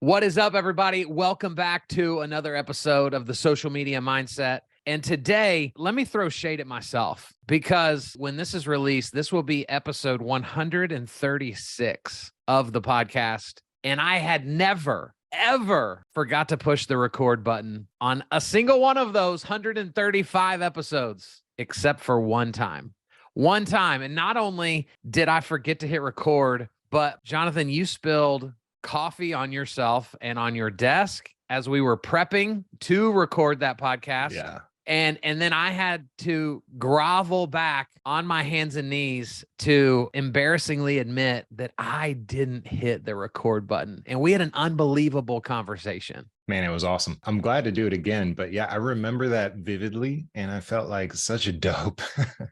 What is up, everybody? Welcome back to another episode of the Social Media Mindset. And today, let me throw shade at myself because when this is released, this will be episode 136 of the podcast. And I had never, ever forgot to push the record button on a single one of those 135 episodes, except for one time. One time. And not only did I forget to hit record, but Jonathan, you spilled coffee on yourself and on your desk as we were prepping to record that podcast. Yeah. And then I had to grovel back on my hands and knees to embarrassingly admit that I didn't hit the record button. And we had an unbelievable conversation. Man, it was awesome. I'm glad to do it again. But yeah, I remember that vividly and I felt like such a dope.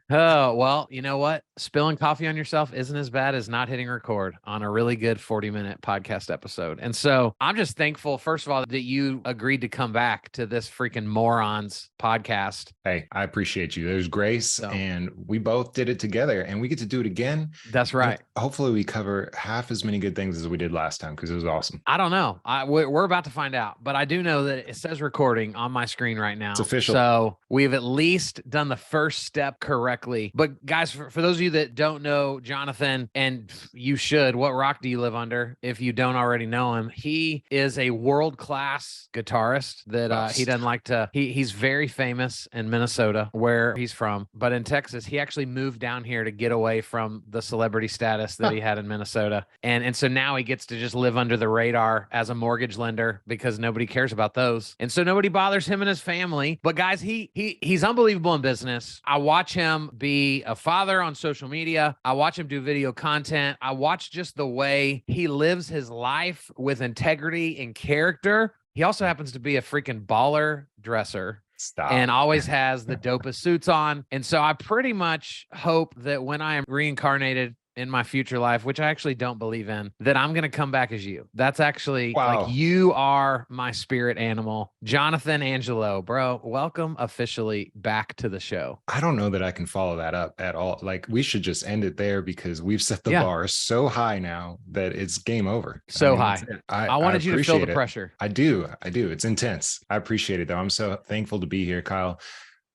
Oh, well, you know what? Spilling coffee on yourself isn't as bad as not hitting record on a really good 40-minute podcast episode. And so I'm just thankful, first of all, that you agreed to come back to this freaking morons podcast. Hey, I appreciate you. There's grace and we both did it together and we get to do it again. That's right. And hopefully we cover half as many good things as we did last time because it was awesome. I don't know. We're about to find out, but I do know that it says recording on my screen right now. It's official. So we've at least done the first step correctly. But guys, for those of you that don't know Jonathan, and you should, what rock do you live under if you don't already know him? He is a world-class guitarist that he doesn't like to, he's very famous in Minnesota where he's from, but in Texas, he actually moved down here to get away from the celebrity status that he had in Minnesota. And so now he gets to just live under the radar as a mortgage lender because nobody cares about those. And so nobody bothers him and his family. But guys, he's unbelievable in business. I watch him be a father on social media. I watch him do video content. I watch just the way he lives his life with integrity and character. He also happens to be a freaking baller dresser. Stop. And always has the dopest suits on. And so I pretty much hope that when I am reincarnated in my future life, which I actually don't believe in, that I'm going to come back as you. That's actually like you are my spirit animal. Jonathan Angelo, bro, welcome officially back to the show. I don't know that I can follow that up at all. Like we should just end it there because we've set the bar so high now that it's game over. So high. I wanted you to feel the pressure. I do. It's intense. I appreciate it though. I'm so thankful to be here, Kyle.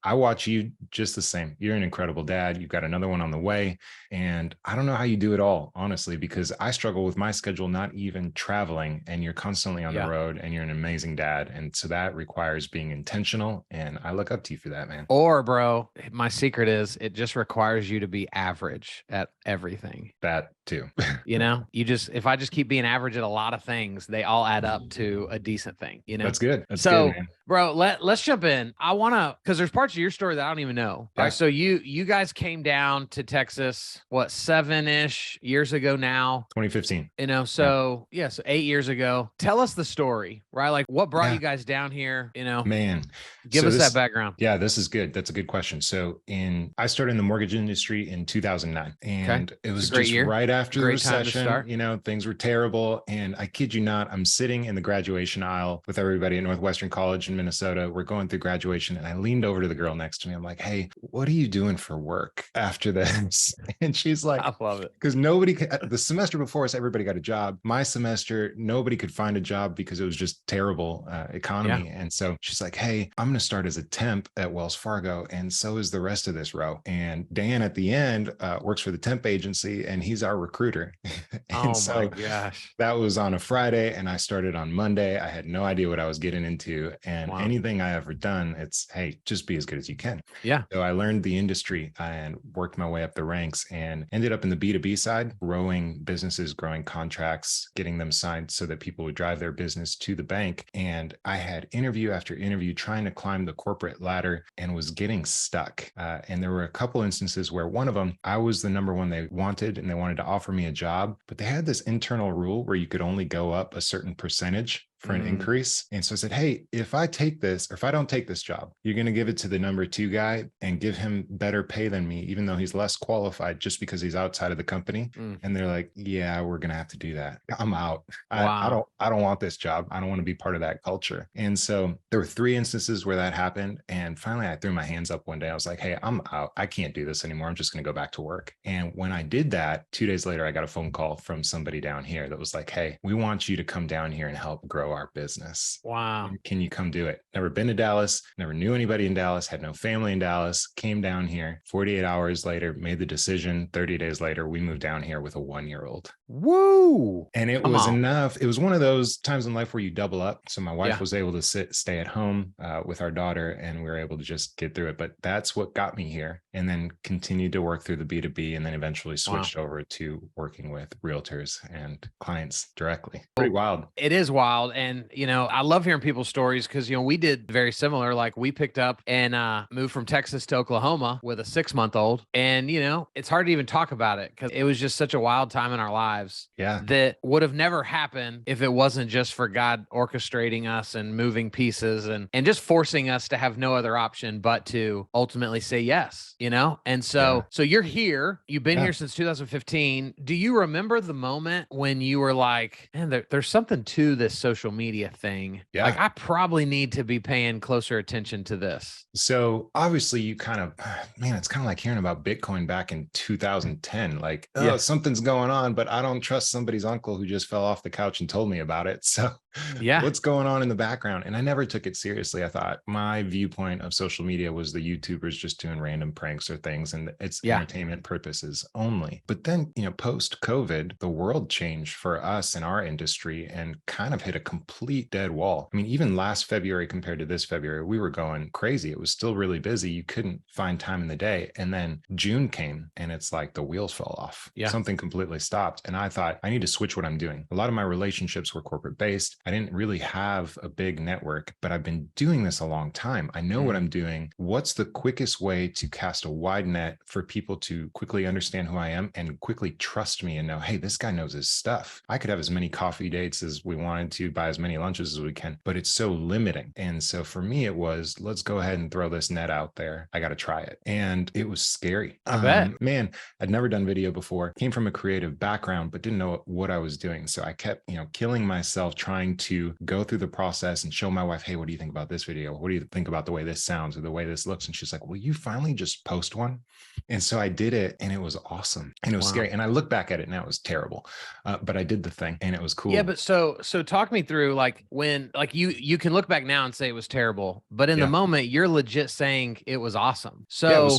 I watch you just the same. You're an incredible dad. You've got another one on the way. And I don't know how you do it all, honestly, because I struggle with my schedule, not even traveling, and you're constantly on the road and you're an amazing dad. And so that requires being intentional. And I look up to you for that, man. Or bro, my secret is it just requires you to be average at everything. That too. You know, if I just keep being average at a lot of things, they all add up to a decent thing, you know? That's good. That's so, good, man. Bro, let's jump in. I want to, because there's parts of your story that I don't even know. Yeah. So you guys came down to Texas, what, 7-ish years ago now? 2015. You know, so so 8 years ago. Tell us the story, right? Like what brought you guys down here, you know? Man. Give us that background. Yeah, this is good. That's a good question. So I started in the mortgage industry in 2009 and it was just right after the recession, you know, things were terrible. And I kid you not, I'm sitting in the graduation aisle with everybody at Northwestern College in Minnesota. We're going through graduation and I leaned over to the girl next to me. I'm like, hey, what are you doing for work after this? And she's like, I love it. Because the semester before us, everybody got a job. My semester, nobody could find a job because it was just terrible economy. Yeah. And so she's like, hey, I'm going to start as a temp at Wells Fargo. And so is the rest of this row. And Dan at the end works for the temp agency and he's our recruiter. And my gosh. That was on a Friday and I started on Monday. I had no idea what I was getting into. And anything I ever done, it's, hey, just be as good as you can. Yeah. So I learned the industry and worked my way up the ranks and ended up in the B2B side, growing businesses, growing contracts, getting them signed so that people would drive their business to the bank. And I had interview after interview trying to climb the corporate ladder and was getting stuck. And there were a couple instances where one of them, I was the number one they wanted and they wanted to offer me a job, but they had this internal rule where you could only go up a certain percentage for an increase. And so I said, hey, if I take this, or if I don't take this job, you're going to give it to the number 2 guy and give him better pay than me, even though he's less qualified just because he's outside of the company. And they're like, yeah, we're going to have to do that. I'm out. Wow. I don't want this job. I don't want to be part of that culture. And so there were 3 instances where that happened. And finally I threw my hands up one day. I was like, hey, I'm out. I can't do this anymore. I'm just going to go back to work. And when I did that, 2 days later, I got a phone call from somebody down here that was like, hey, we want you to come down here and help grow our business. Wow. Can you come do it? Never been to Dallas, never knew anybody in Dallas, had no family in Dallas, came down here. 48 hours later, made the decision. 30 days later, we moved down here with a 1-year-old. Woo! And it was enough. It was one of those times in life where you double up. So my wife was able to stay at home with our daughter, and we were able to just get through it. But that's what got me here, and then continued to work through the B2B, and then eventually switched over to working with realtors and clients directly. Pretty wild. It is wild. And, I love hearing people's stories because, we did very similar. Like we picked up and moved from Texas to Oklahoma with a 6-month-old. And, it's hard to even talk about it because it was just such a wild time in our lives. That would have never happened if it wasn't just for God orchestrating us and moving pieces and just forcing us to have no other option but to ultimately say yes, And so you're here, you've been here since 2015. Do you remember the moment when you were like, man, there's something to this social media thing? Yeah. Like I probably need to be paying closer attention to this. So obviously you kind of, man, it's kind of like hearing about Bitcoin back in 2010. Like, something's going on, but I don't trust somebody's uncle who just fell off the couch and told me about it. So what's going on in the background? And I never took it seriously. I thought my viewpoint of social media was the YouTubers just doing random pranks or things, and it's entertainment purposes only. But then, post COVID, the world changed for us in our industry and kind of hit a complete dead wall. I mean, even last February compared to this February, we were going crazy. It was still really busy. You couldn't find time in the day. And then June came and it's like the wheels fell off. Something completely stopped. And I thought, I need to switch what I'm doing. A lot of my relationships were corporate based. I didn't really have a big network, but I've been doing this a long time. I know what I'm doing. What's the quickest way to cast a wide net for people to quickly understand who I am and quickly trust me and know, hey, this guy knows his stuff. I could have as many coffee dates as we wanted to, buy as many lunches as we can, but it's so limiting. And so for me, it was, let's go ahead and throw this net out there. I got to try it. And it was scary. I bet. Man, I'd never done video before, came from a creative background, but didn't know what I was doing. So I kept, killing myself trying to go through the process and show my wife, hey, what do you think about this video? What do you think about the way this sounds or the way this looks? And she's like, will you finally just post one? And so I did it, and it was awesome, and it was scary. And I look back at it now, it was terrible, but I did the thing, and it was cool. Yeah, but so talk me through like when, like you can look back now and say it was terrible, but in the moment you're legit saying it was awesome. So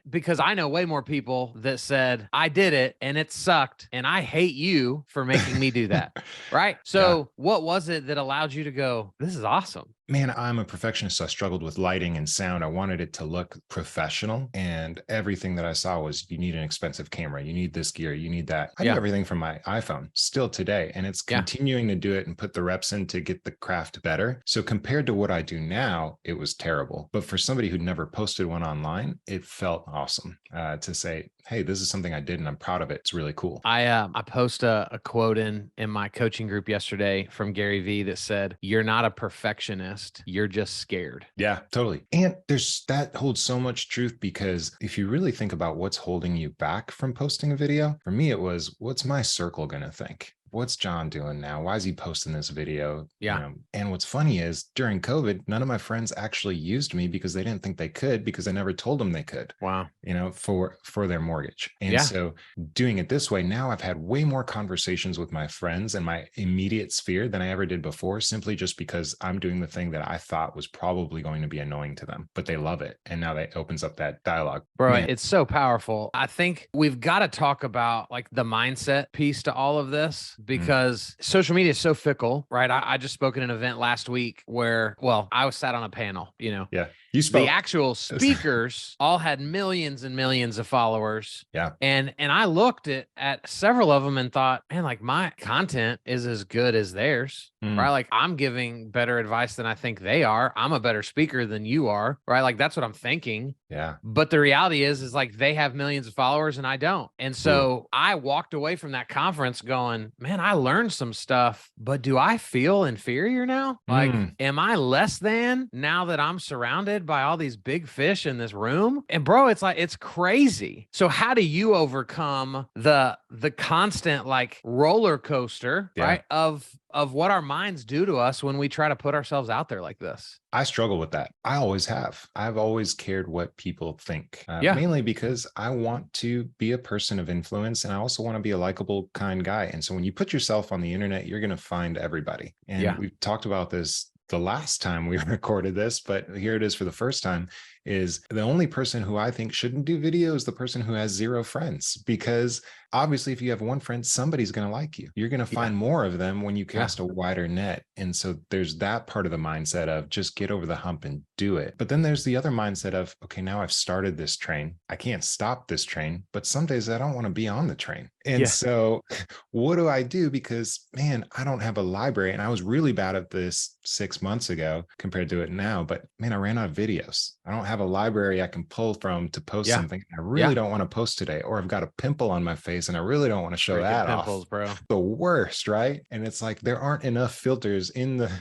because I know way more people that said I did it and it sucked and I hate you for making me do that. Right. So what was it that allowed you to go, this is awesome? Man, I'm a perfectionist, so I struggled with lighting and sound. I wanted it to look professional, and everything that I saw was, you need an expensive camera, you need this gear, you need that. I do everything from my iPhone still today, and it's continuing to do it and put the reps in to get the craft better. So compared to what I do now, it was terrible. But for somebody who'd never posted one online, it felt awesome to say, hey, this is something I did and I'm proud of it. It's really cool. I post a quote in my coaching group yesterday from Gary Vee that said, you're not a perfectionist, you're just scared. Yeah, totally. And that holds so much truth, because if you really think about what's holding you back from posting a video, for me, it was, what's my circle going to think? What's John doing now? Why is he posting this video? Yeah. And what's funny is during COVID, none of my friends actually used me because they didn't think they could, because I never told them they could. Wow. For their mortgage. And so doing it this way, now I've had way more conversations with my friends and my immediate sphere than I ever did before, simply just because I'm doing the thing that I thought was probably going to be annoying to them, but they love it. And now that opens up that dialogue. Bro, it's so powerful. I think we've got to talk about like the mindset piece to all of this, because social media is so fickle, right? I just spoke at an event last week where, I was sat on a panel, The actual speakers all had millions and millions of followers. Yeah. And I looked at several of them and thought, man, like my content is as good as theirs. Right. Like I'm giving better advice than I think they are. I'm a better speaker than you are. Right. Like that's what I'm thinking. Yeah. But the reality is like they have millions of followers and I don't. And so I walked away from that conference going, man, I learned some stuff, but do I feel inferior now? Like, am I less than now that I'm surrounded by all these big fish in this room? And bro, it's like, it's crazy. So how do you overcome the constant like roller coaster, right? Of what our minds do to us when we try to put ourselves out there like this? I struggle with that. I always have. I've always cared what people think, mainly because I want to be a person of influence and I also want to be a likable, kind guy. And so when you put yourself on the internet, you're going to find everybody. And we've talked about this the last time we recorded this, but here it is for the first time, is the only person who I think shouldn't do video is the person who has 0 friends, because obviously if you have 1 friend, somebody's going to like you. You're going to find more of them when you cast a wider net. And so there's that part of the mindset of just get over the hump and do it. But then there's the other mindset of, okay, now I've started this train. I can't stop this train, but some days I don't want to be on the train. And so what do I do? Because man, I don't have a library, and I was really bad at this 6 months ago compared to it now, but man, I ran out of videos. I don't have a library I can pull from to post something. I really don't want to post today, or I've got a pimple on my face and I really don't want to show that pimples, off. Bro. The worst, right? And it's like there aren't enough filters in the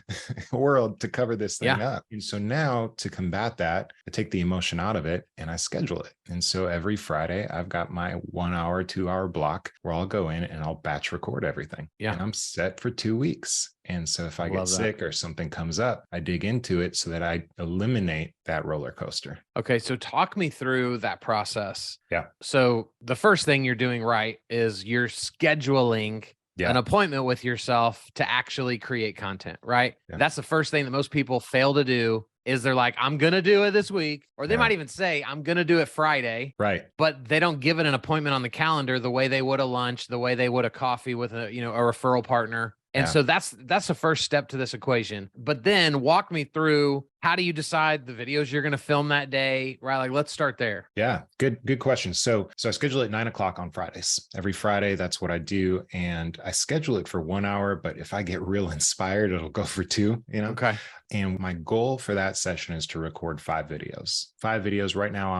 world to cover this thing up. And so now to combat that, I take the emotion out of it and I schedule it. And so every Friday I've got my 1 hour, 2 hour block where I'll go in and I'll batch record everything. And I'm set for 2 weeks. And so if I get sick or something comes up, I dig into it so that I eliminate that roller coaster. Okay. So talk me through that process. Yeah. So the first thing you're doing right is you're scheduling an appointment with yourself to actually create content, right? That's the first thing that most people fail to do. Is they're like, I'm going to do it this week. Or they might even say, I'm going to do it Friday. Right. But they don't give it an appointment on the calendar the way they would a lunch, the way they would a coffee with a referral partner. And so that's the first step to this equation. But then walk me through, how do you decide the videos you're going to film that day? Right. Like, let's start there. Yeah. Good question. So I schedule it 9 o'clock on Fridays. Every Friday, that's what I do. And I schedule it for 1 hour, but if I get real inspired, it'll go for 2, Okay. And my goal for that session is to record 5 videos. 5 videos right now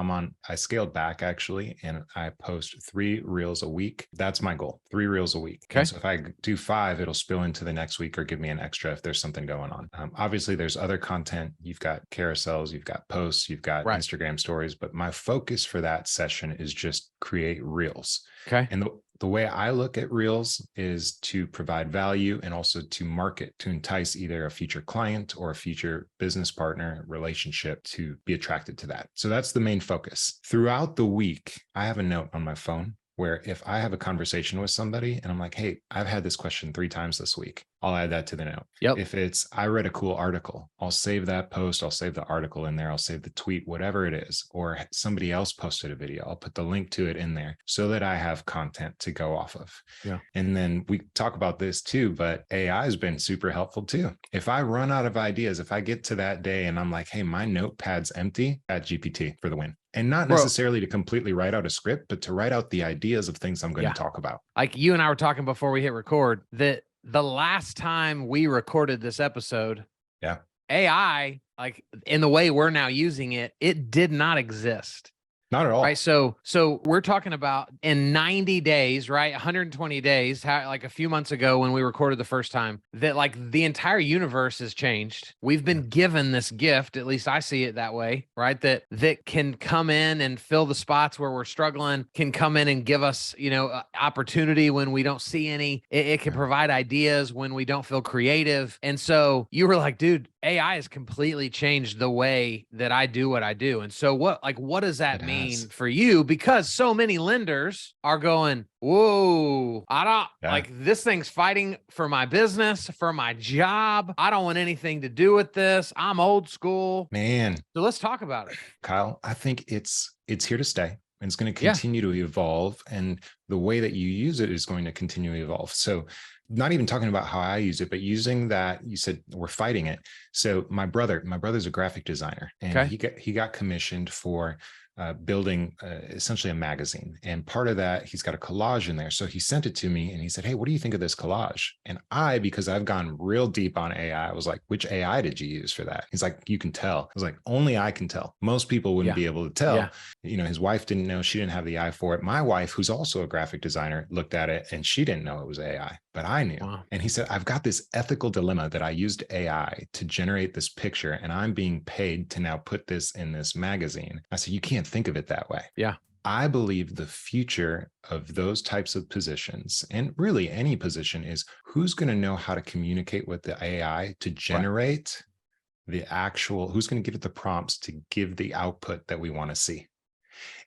I scaled back actually, and I post 3 reels a week. That's my goal, 3 reels a week. Okay. And so if I do 5, it'll spill into the next week or give me an extra if there's something going on. Obviously there's other content. You've got carousels, you've got posts, you've got Instagram stories, but my focus for that session is just create reels. Okay. And the way I look at reels is to provide value and also to market, to entice either a future client or a future business partner relationship to be attracted to that. So that's the main focus. Throughout the week, I have a note on my phone where if I have a conversation with somebody and I'm like, hey, I've had this question 3 times this week, I'll add that to the note. If it's, I read a cool article, I'll save that post, I'll save the article in there, I'll save the tweet, whatever it is, or somebody else posted a video, I'll put the link to it in there so that I have content to go off of. And then we talk about this too, but AI has been super helpful too. If I run out of ideas, if I get to that day and I'm like, hey, my notepad's empty, at GPT for the win. And not necessarily to completely write out a script, but to write out the ideas of things I'm going to talk about. Like you and I were talking before we hit record that the last time we recorded this episode, AI, like in the way we're now using it, it did not exist. Not at all. Right. So we're talking about in 90 days, right? 120 days, like a few months ago when we recorded the first time, that like the entire universe has changed. We've been given this gift, at least I see it that way, right? That can come in and fill the spots where we're struggling, can come in and give us, opportunity when we don't see any. It can provide ideas when we don't feel creative. And so you were like, dude, AI has completely changed the way that I do what I do. And so what does that mean for you? Because so many lenders are going, whoa, I don't like this thing's fighting for my business, for my job. I don't want anything to do with this. I'm old school, man. So let's talk about it. Kyle, I think it's here to stay. And it's going to continue to evolve. And the way that you use it is going to continue to evolve. So not even talking about how I use it, but using that, you said we're fighting it. So my brother's a graphic designer, and he got commissioned for building essentially a magazine. And part of that, he's got a collage in there. So he sent it to me and he said, hey, what do you think of this collage? And because I've gone real deep on AI, I was like, which AI did you use for that? He's like, you can tell. I was like, only I can tell. Most people wouldn't be able to tell. His wife didn't know. She didn't have the eye for it. My wife, who's also a graphic designer, looked at it and she didn't know it was AI, but I knew. Wow. And he said, I've got this ethical dilemma that I used AI to generate this picture and I'm being paid to now put this in this magazine. I said, you can't think of it that way. Yeah. I believe the future of those types of positions, and really any position, is who's going to know how to communicate with the AI to generate the actual, who's going to give it the prompts to give the output that we want to see.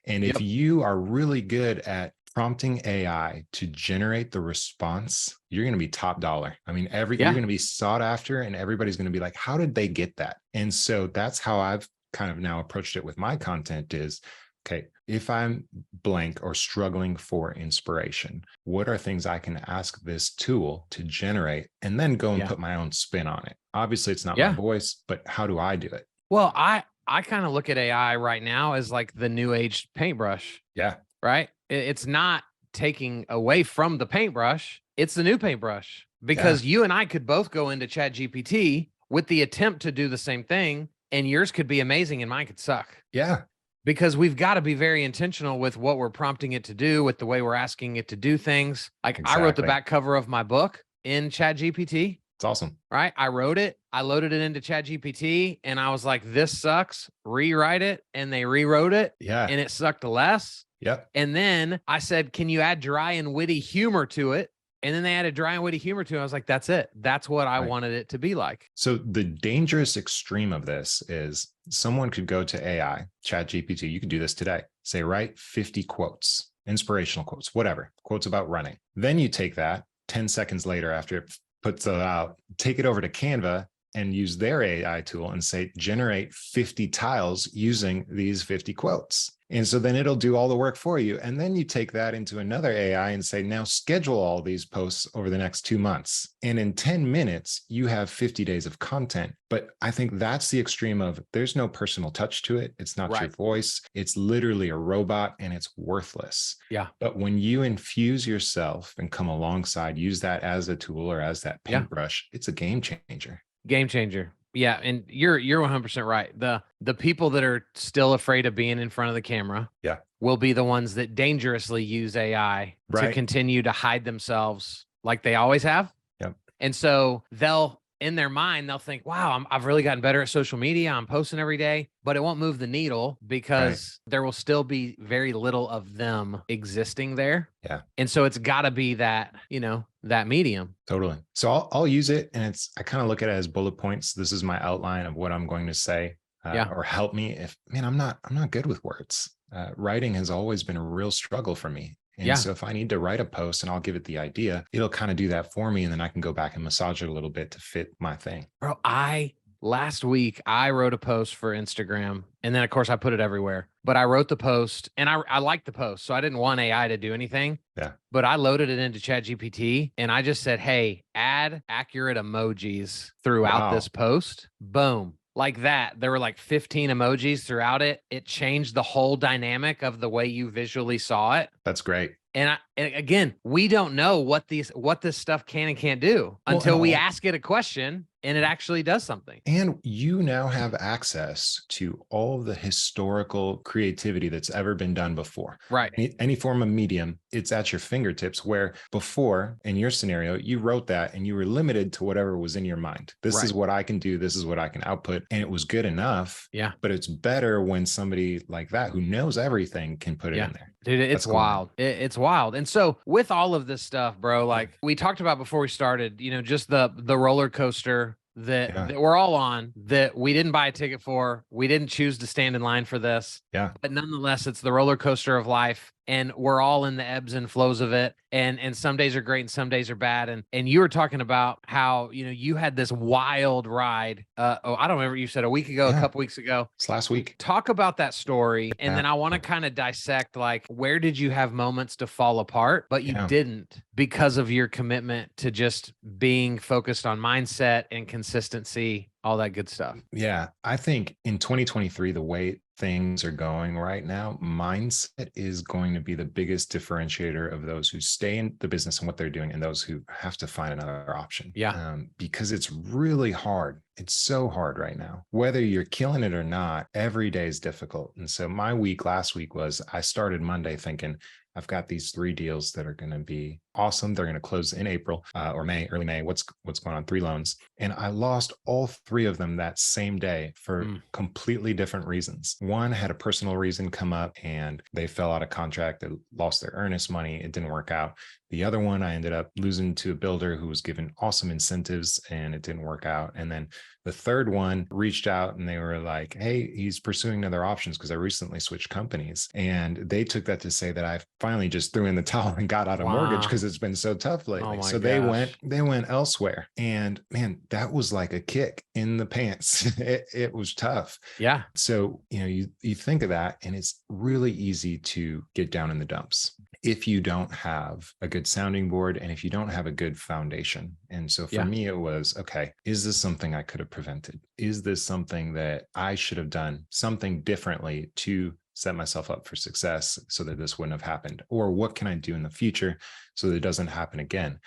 And if you are really good at prompting AI to generate the response, you're going to be top dollar. I mean, you're going to be sought after and everybody's going to be like, how did they get that? And so that's how I've kind of now approached it with my content is, okay, if I'm blank or struggling for inspiration, what are things I can ask this tool to generate and then go and put my own spin on it? Obviously, it's not my voice, but how do I do it? Well, I kind of look at AI right now as like the new age paintbrush. Yeah. Right? It's not taking away from the paintbrush. It's the new paintbrush, because you and I could both go into ChatGPT with the attempt to do the same thing, and yours could be amazing and mine could suck. Yeah. Because we've got to be very intentional with what we're prompting it to do, with the way we're asking it to do things. Like I wrote the back cover of my book in ChatGPT. It's awesome. Right? I wrote it. I loaded it into ChatGPT and I was like, this sucks. Rewrite it. And they rewrote it. Yeah. And it sucked less. Yep. And then I said, can you add dry and witty humor to it? And then they added dry and witty humor to it. I was like, that's it. That's what I wanted it to be like. So the dangerous extreme of this is someone could go to AI, ChatGPT. You could do this today. Say, write 50 quotes, inspirational quotes, whatever, quotes about running. Then you take that 10 seconds later after it puts it out, take it over to Canva and use their AI tool and say, generate 50 tiles using these 50 quotes. And so then it'll do all the work for you. And then you take that into another AI and say, now schedule all these posts over the next 2 months. And in 10 minutes, you have 50 days of content. But I think that's the extreme of there's no personal touch to it. It's not your voice. It's literally a robot and it's worthless. Yeah. But when you infuse yourself and come alongside, use that as a tool or as that paintbrush, it's a game changer. Game changer. Yeah. And you're 100% right. The people that are still afraid of being in front of the camera will be the ones that dangerously use AI to continue to hide themselves like they always have. Yep. And so in their mind, they'll think, wow, I've really gotten better at social media. I'm posting every day, but it won't move the needle because there will still be very little of them existing there. Yeah. And so it's got to be that, that medium. Totally. So I'll use it. And I kind of look at it as bullet points. This is my outline of what I'm going to say or help me I'm not good with words. Writing has always been a real struggle for me. And so if I need to write a post and I'll give it the idea, it'll kind of do that for me. And then I can go back and massage it a little bit to fit my thing. Bro, last week, I wrote a post for Instagram. And then, of course, I put it everywhere. But I wrote the post and I liked the post. So I didn't want AI to do anything. Yeah. But I loaded it into ChatGPT and I just said, hey, add accurate emojis throughout this post. Boom. Like that. There were like 15 emojis throughout it. It changed the whole dynamic of the way you visually saw it. That's great. And again, we don't know what this stuff can and can't do until we ask it a question and it actually does something. And you now have access to all of the historical creativity that's ever been done before. Right. Any form of medium, it's at your fingertips, where before, in your scenario, you wrote that and you were limited to whatever was in your mind. This is what I can do. This is what I can output. And it was good enough. Yeah. But it's better when somebody like that who knows everything can put it in there. Dude, it's wild. It's wild. And so with all of this stuff, bro, like we talked about before we started, just the roller coaster that we're all on, that we didn't buy a ticket for. We didn't choose to stand in line for this. Yeah. But nonetheless, it's the roller coaster of life. and we're all in the ebbs and flows of it. And some days are great and some days are bad. And you were talking about how, you had this wild ride. I don't remember, you said a week ago, a couple weeks ago. It's last week. Talk about that story. And then I want to kind of dissect, like, where did you have moments to fall apart, but you didn't because of your commitment to just being focused on mindset and consistency, all that good stuff. Yeah. I think in 2023, the way things are going right now, mindset is going to be the biggest differentiator of those who stay in the business and what they're doing and those who have to find another option. Yeah. Because it's really hard. It's so hard right now. Whether you're killing it or not, every day is difficult. And so my week last week was, I started Monday thinking, I've got these 3 deals that are going to be awesome. They're going to close in April or May, early May. What's going on? 3 loans. And I lost all 3 of them that same day for completely different reasons. One had a personal reason come up and they fell out of contract. They lost their earnest money. It didn't work out. The other one, I ended up losing to a builder who was given awesome incentives and it didn't work out. And then the third one reached out and they were like, hey, he's pursuing other options because I recently switched companies. And they took that to say that I finally just threw in the towel and got out of mortgage because it's been so tough lately. So they went elsewhere. And man, that was like a kick in the pants. It was tough. Yeah. So, you think of that and it's really easy to get down in the dumps if you don't have a good sounding board and if you don't have a good foundation. And so for me, it was, okay, is this something I could have prevented? Is this something that I should have done something differently to set myself up for success so that this wouldn't have happened? Or what can I do in the future so that it doesn't happen again?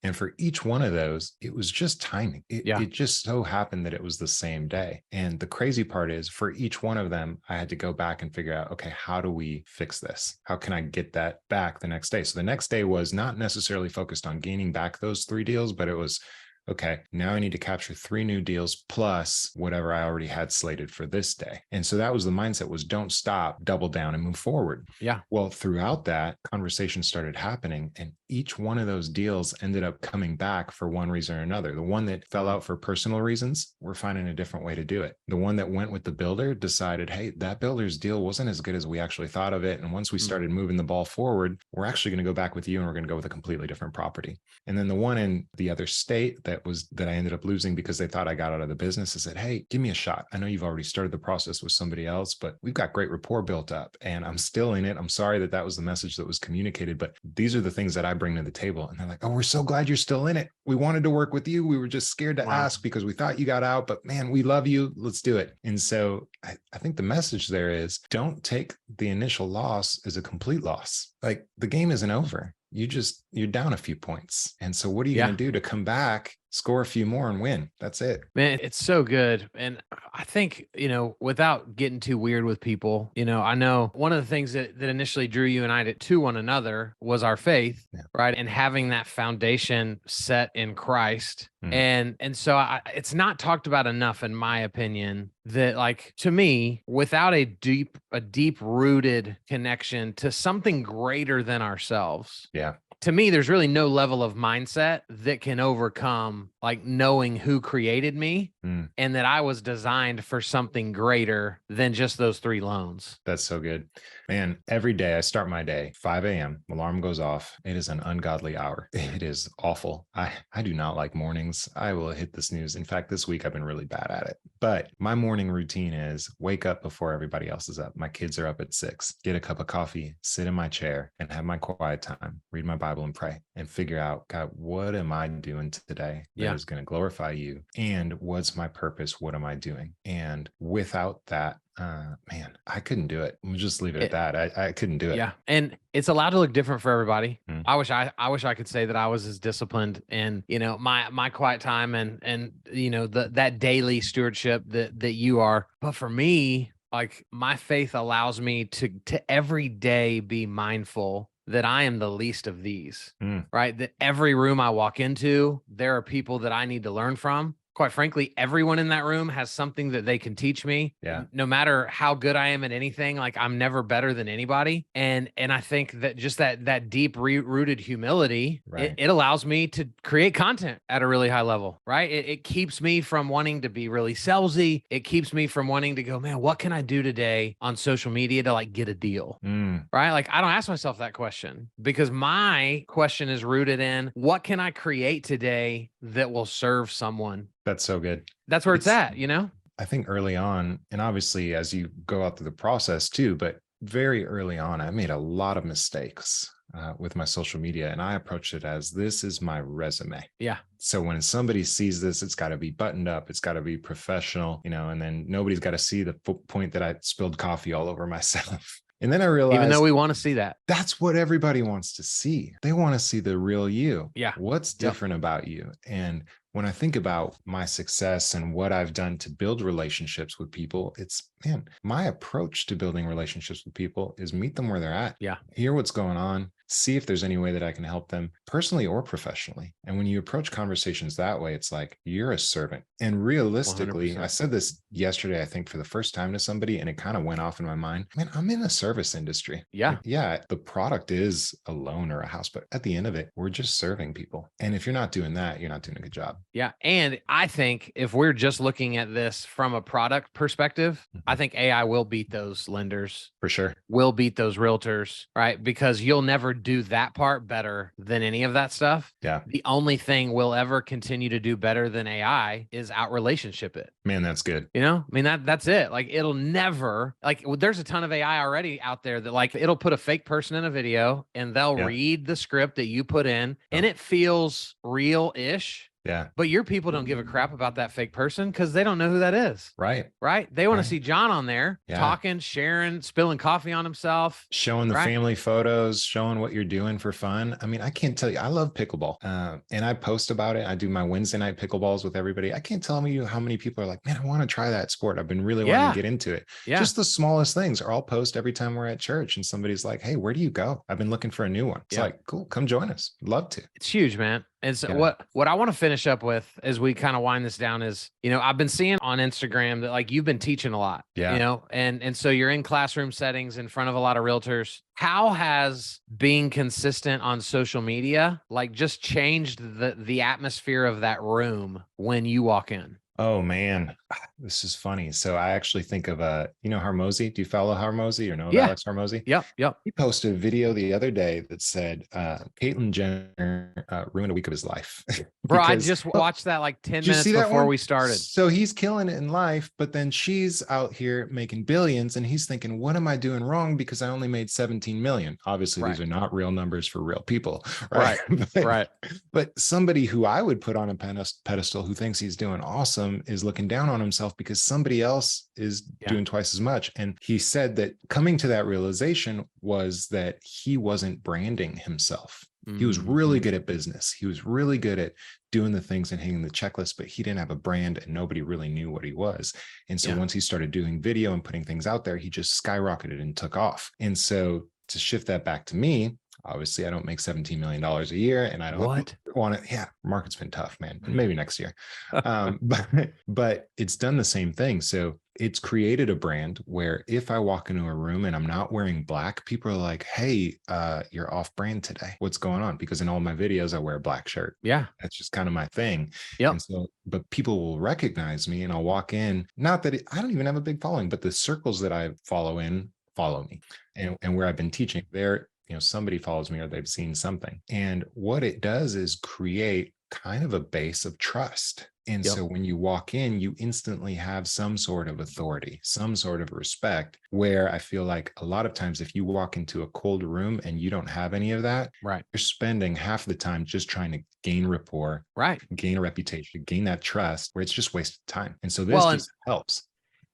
And for each one of those, it was just timing. It just so happened that it was the same day. And the crazy part is for each one of them, I had to go back and figure out, okay, how do we fix this? How can I get that back the next day? So the next day was not necessarily focused on gaining back those 3 deals, but it was, okay, now I need to capture 3 new deals plus whatever I already had slated for this day. And so that was the mindset, was don't stop, double down and move forward. Yeah. Well, throughout that, conversation started happening and each one of those deals ended up coming back for one reason or another. The one that fell out for personal reasons, we're finding a different way to do it. The one that went with the builder decided, hey, that builder's deal wasn't as good as we actually thought of it. And once we started moving the ball forward, we're actually going to go back with you and we're going to go with a completely different property. And then the one in the other state that I ended up losing because they thought I got out of the business, I said, hey, give me a shot. I know you've already started the process with somebody else, but we've got great rapport built up and I'm still in it. I'm sorry that was the message that was communicated, but these are the things that I bring to the table. And they're like, oh, we're so glad you're still in it. We wanted to work with you. We were just scared to ask because we thought you got out, but man, we love you. Let's do it. And so I think the message there is don't take the initial loss as a complete loss. Like the game isn't over. You're down a few points. And so what are you going to do to come back, score a few more and win? That's it. Man, it's so good. And I think, without getting too weird with people, I know one of the things that initially drew you and I to one another was our faith, right? And having that foundation set in Christ. And so it's not talked about enough, in my opinion, that, like, to me, without a deep rooted connection to something greater than ourselves. Yeah. To me, there's really no level of mindset that can overcome, like, knowing who created me and that I was designed for something greater than just those 3 loans. That's so good. Man, every day I start my day, 5 a.m., alarm goes off. It is an ungodly hour. It is awful. I do not like mornings. I will hit the snooze. In fact, this week I've been really bad at it. But my morning routine is wake up before everybody else is up. My kids are up at 6, get a cup of coffee, sit in my chair and have my quiet time, read my Bible and pray and figure out, God, what am I doing today that is going to glorify you? And what's my purpose? What am I doing? And without that, man, I couldn't do it. We'll just leave it at that. I couldn't do it. Yeah. And it's allowed to look different for everybody. I wish I could say that I was as disciplined and, my quiet time and that daily stewardship that you are. But for me, like, my faith allows me to every day be mindful that I am the least of these, right? That every room I walk into, there are people that I need to learn from. quite frankly, everyone in that room has something that they can teach me. Yeah. No matter how good I am at anything, like I'm never better than anybody. And I think that just that deep rooted humility, right. it allows me to create content at a really high level, right? It keeps me from wanting to be really salesy. It keeps me from wanting to go, man, what can I do today on social media to like get a deal? Right? Like I don't ask myself that question because my question is rooted in what can I create today that will serve someone? That's so good. That's where it's at, you know? I think early on, and obviously as you go out through the process too, but very early on, I made a lot of mistakes with my social media, and I approached it as this is my resume. Yeah. So when somebody sees this, it's got to be buttoned up, it's got to be professional, you know, and then nobody's got to see the point that I spilled coffee all over myself. And then I realized, even though we want to see that, that's what everybody wants to see. They want to see the real you. Yeah. What's different about you? And when I think about my success and what I've done to build relationships with people, it's, man, my approach to building relationships with people is meet them where they're at. Yeah. Hear what's going on, see if there's any way that I can help them personally or professionally. And when you approach conversations that way, it's like you're a servant. And realistically, 100%. I said this yesterday, I think for the first time to somebody, and it kind of went off in my mind. Man, I'm in the service industry. Yeah. Yeah. The product is a loan or a house, but at the end of it, we're just serving people. And if you're not doing that, you're not doing a good job. Yeah. And I think if we're just looking at this from a product perspective, I think AI will beat those lenders. For sure. Will beat those realtors, right? Because you'll never do that part better than any of that stuff. Yeah. The only thing we'll ever continue to do better than AI is out relationship it. Man, that's good. You know, I mean, that's it. Like it'll never, like there's a ton of AI already out there that like it'll put a fake person in a video and they'll read the script that you put in and it feels real-ish. Yeah. But your people don't give a crap about that fake person because they don't know who that is. Right. Right. They want to see John on there talking, sharing, spilling coffee on himself. Showing the family photos, showing what you're doing for fun. I mean, I can't tell you, I love pickleball. And I post about it. I do my Wednesday night pickleballs with everybody. I can't tell you how many people are like, man, I want to try that sport. I've been really wanting to get into it. Yeah. Just the smallest things are all post every time we're at church and somebody's like, hey, where do you go? I've been looking for a new one. It's like, cool, come join us. Love to. It's huge, man. And so what I want to finish up with as we kind of wind this down is, you know, I've been seeing on Instagram that like you've been teaching a lot, you know, and so you're in classroom settings in front of a lot of realtors. How has being consistent on social media like just changed the atmosphere of that room when you walk in? Oh man, this is funny. So I actually think of you know, Hormozi. Do you follow Hormozi or know Alex Hormozi? Yep. He posted a video the other day that said Caitlyn Jenner ruined a week of his life. Bro, I just watched that like 10 minutes before we started. So he's killing it in life, but then she's out here making billions and he's thinking, what am I doing wrong? Because I only made 17 million. Obviously, these are not real numbers for real people. Right. But somebody who I would put on a pedestal who thinks he's doing awesome is looking down on himself because somebody else is doing twice as much. And he said that coming to that realization was that he wasn't branding himself. He was really good at business. He was really good at doing the things and hitting the checklist, but he didn't have a brand and nobody really knew what he was. And so once he started doing video and putting things out there, he just skyrocketed and took off. And so to shift that back to me, obviously, I don't make $17 million a year and I don't want to. Yeah, market's been tough, man. Maybe next year. But it's done the same thing. So it's created a brand where if I walk into a room and I'm not wearing black, people are like, hey, you're off brand today. What's going on? Because in all my videos, I wear a black shirt. Yeah. That's just kind of my thing. Yeah. So, but people will recognize me and I'll walk in. Not that I don't even have a big following, but the circles that I follow me. And where I've been teaching, you know, somebody follows me or they've seen something. And what it does is create kind of a base of trust. And so when you walk in, you instantly have some sort of authority, some sort of respect, where I feel like a lot of times if you walk into a cold room and you don't have any of that, you're spending half the time just trying to gain rapport, gain a reputation, gain that trust, where it's just wasted time. And so this just helps.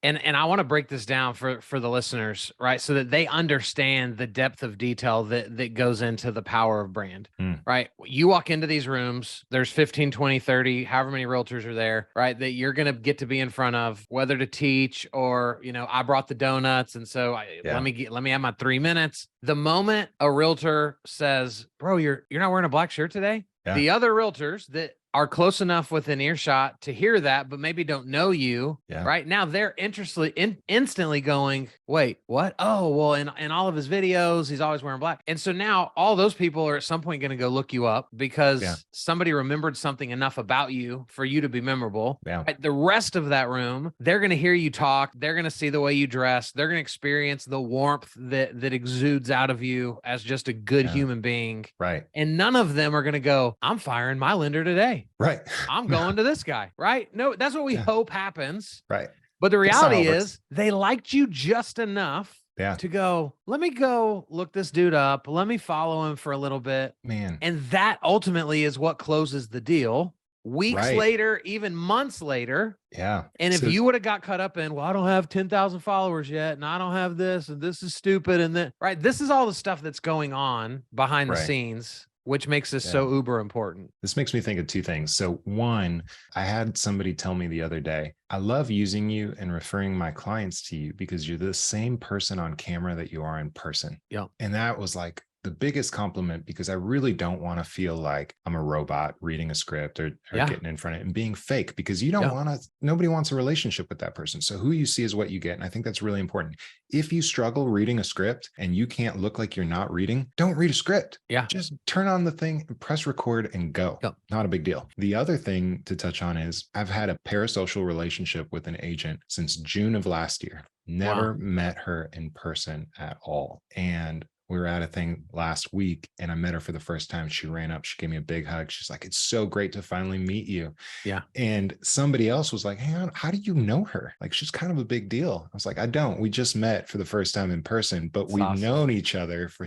And I want to break this down for the listeners, right? So that they understand the depth of detail that goes into the power of brand, right? You walk into these rooms, there's 15, 20, 30, however many realtors are there, right? That you're going to get to be in front of, whether to teach or, you know, I brought the donuts. And so let me have my 3 minutes. The moment a realtor says, bro, you're not wearing a black shirt today. The other realtors that are close enough within earshot to hear that, but maybe don't know you. Yeah. Right now, they're instantly going, wait, what? Oh, well, in all of his videos, he's always wearing black. And so now all those people are at some point going to go look you up because somebody remembered something enough about you for you to be memorable. Yeah. Right? The rest of that room, they're going to hear you talk. They're going to see the way you dress. They're going to experience the warmth that exudes out of you as just a good human being. Right. And none of them are going to go, I'm firing my lender today. Right. I'm going to this guy. Right. No, that's what we hope happens. Right. But the reality is they liked you just enough to go, let me go look this dude up. Let me follow him for a little bit. Man. And that ultimately is what closes the deal. Weeks later, even months later. Yeah. And if you would have got caught up in, well, I don't have 10,000 followers yet, and I don't have this, and this is stupid. And then, right, this is all the stuff that's going on behind the scenes, which makes this so uber important. This makes me think of two things. So one, I had somebody tell me the other day, I love using you and referring my clients to you because you're the same person on camera that you are in person. Yeah. And that was like the biggest compliment because I really don't want to feel like I'm a robot reading a script or getting in front of it and being fake because you don't want to, nobody wants a relationship with that person. So who you see is what you get. And I think that's really important. If you struggle reading a script and you can't look like you're not reading, don't read a script. Yeah. Just turn on the thing and press record and go. Yep. Not a big deal. The other thing to touch on is I've had a parasocial relationship with an agent since June of last year. Never met her in person at all. And we were at a thing last week and I met her for the first time. She ran up, she gave me a big hug. She's like, it's so great to finally meet you. Yeah. And somebody else was like, hey, how do you know her? Like, she's kind of a big deal. I was like, I don't. We just met for the first time in person, but we've known each other for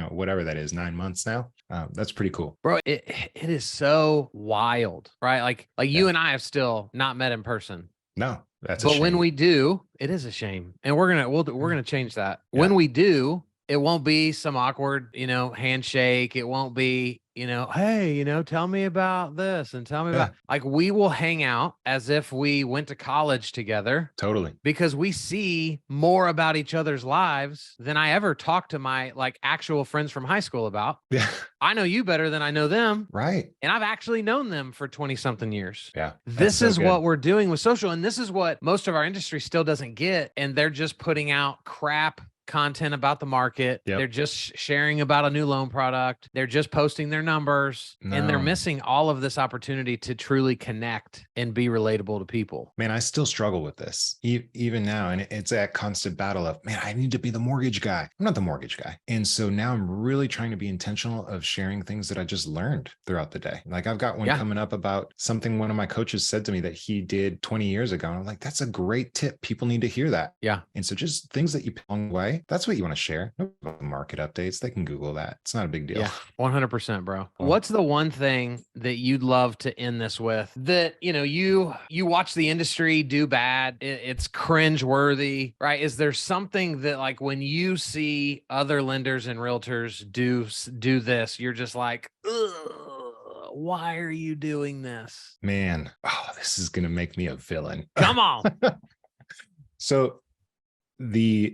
whatever that is, 9 months now. That's pretty cool. Bro, it is so wild, right? Like you and I have still not met in person. No, that's but when we do, it is a shame. And we're gonna change that. Yeah. When we do, it won't be some awkward, handshake. It won't be, hey, tell me about this and tell me about, like, we will hang out as if we went to college together. Totally. Because we see more about each other's lives than I ever talked to my actual friends from high school about. Yeah. I know you better than I know them. Right. And I've actually known them for 20 something years. Yeah. This is what we're doing with social. And this is what most of our industry still doesn't get. And they're just putting out crap content about the market. Yep. They're just sharing about a new loan product. They're just posting their numbers and they're missing all of this opportunity to truly connect and be relatable to people. Man, I still struggle with this even now. And it's that constant battle of, man, I need to be the mortgage guy. I'm not the mortgage guy. And so now I'm really trying to be intentional of sharing things that I just learned throughout the day. Like I've got one coming up about something one of my coaches said to me that he did 20 years ago. And I'm like, that's a great tip. People need to hear that. Yeah. And so just things that you put along the way, that's what you want to share. Market updates, they can Google that. It's not a big deal. Yeah, 100%, bro. What's the one thing that you'd love to end this with that, you watch the industry do bad, it's cringe worthy, right? Is there something that when you see other lenders and realtors do this, you're just like, ugh, why are you doing this? Man, this is going to make me a villain. Come on. So the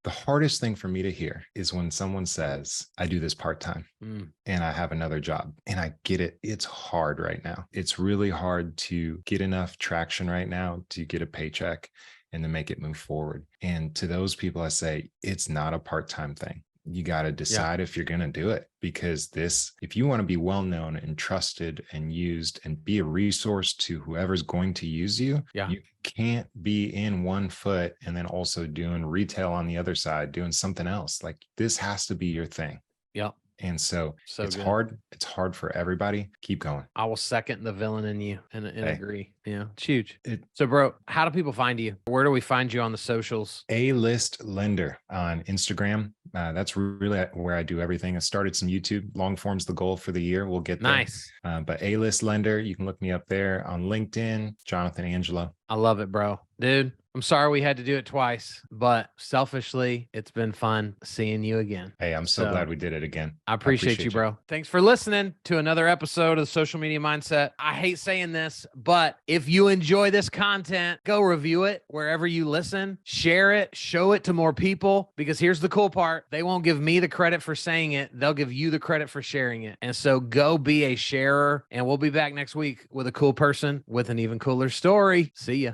hardest thing for me to hear is when someone says, I do this part-time and I have another job. And I get it. It's hard right now. It's really hard to get enough traction right now to get a paycheck and to make it move forward. And to those people, I say, it's not a part-time thing. You got to decide if you're going to do it, because if you want to be well-known and trusted and used and be a resource to whoever's going to use you, you can't be in one foot and then also doing retail on the other side, doing something else. Like this has to be your thing. Yep. And so it's hard. It's hard for everybody. Keep going. I will second the villain in you and agree. Yeah, it's huge. So, bro, how do people find you? Where do we find you on the socials? A-List Lender on Instagram. That's really where I do everything. I started some YouTube. Long form's the goal for the year. We'll get there. Nice. But A-List Lender, you can look me up there on LinkedIn, Jonathan Angelo. I love it, bro. Dude, I'm sorry we had to do it twice, but selfishly, it's been fun seeing you again. Hey, I'm so glad we did it again. I appreciate you, bro. Thanks for listening to another episode of the Social Media Mindset. I hate saying this, but if you enjoy this content, go review it wherever you listen, share it, show it to more people, because here's the cool part. They won't give me the credit for saying it. They'll give you the credit for sharing it. And so go be a sharer, and we'll be back next week with a cool person with an even cooler story. See ya.